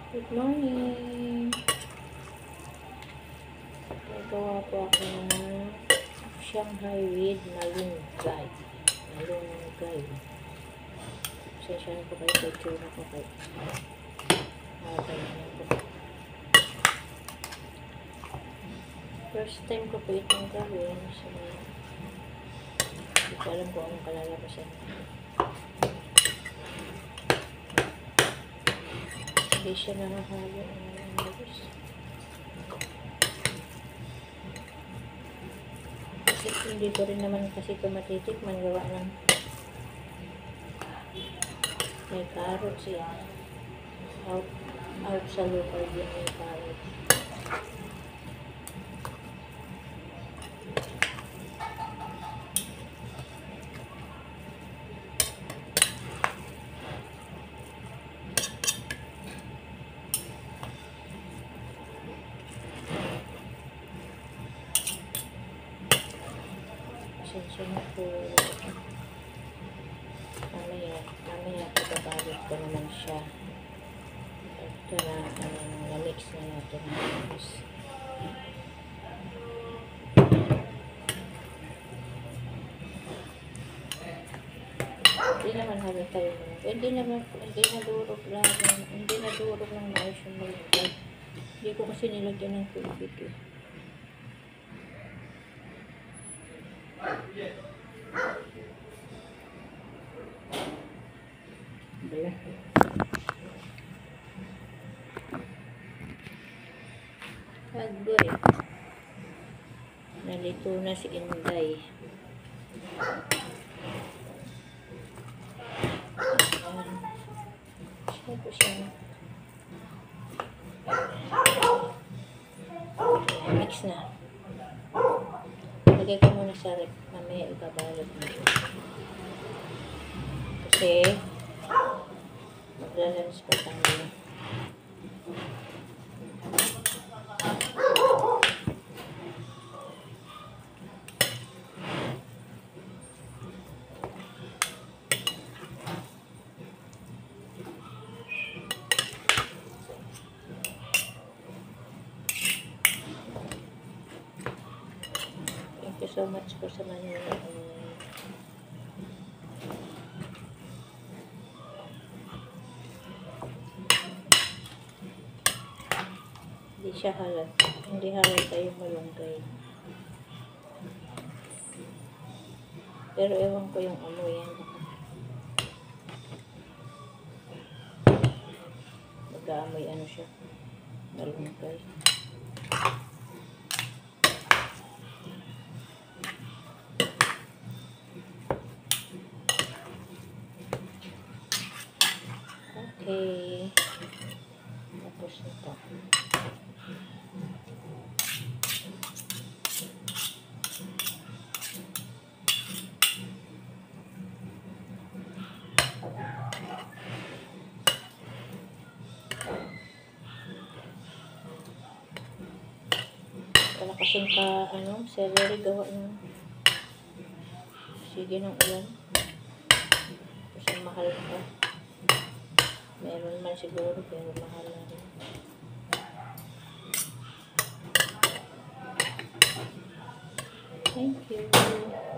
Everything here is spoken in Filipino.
Good morning! Nagawa po ako ng Shanghai with malunggay. Malunggay. Sesya na po kayo sa itsura ko kayo. Okay na po. First time ko po itong gawin. So, hindi ko alam kung anong kalalabasan. Hindi siya nakahalo. Kasi hindi ko rin naman kasi ito matitikman gawa ng may carrot siya. Out sa local din may carrot. Pasensya na po. Mamaya pagkabalit ko naman siya. Ito na, na-mix na natin. Hindi naman halos tayo. Hindi nadurog lang maayos yung malunggay. Hindi ko kasi nilagyan ng tubig eh. Bala. Agboy. Nalito na si Inday. Siya po siya. Mix na. Lagay ko muna sa rep. Mamaya ibabalot mo. Kasi maglalans pa tayo. Thank you so much po sa manonood. Hindi siya halat. Hindi halata yung malunggay. Pero ewan ko yung amoy yan. Mag-aamoy ano siya. Malunggay. Okay. Tapos ito. Palakasin ka, celery gawa ng sige ng ulan. Kasi mahal pa. Meron man siguro, pero mahal na rin. Thank you.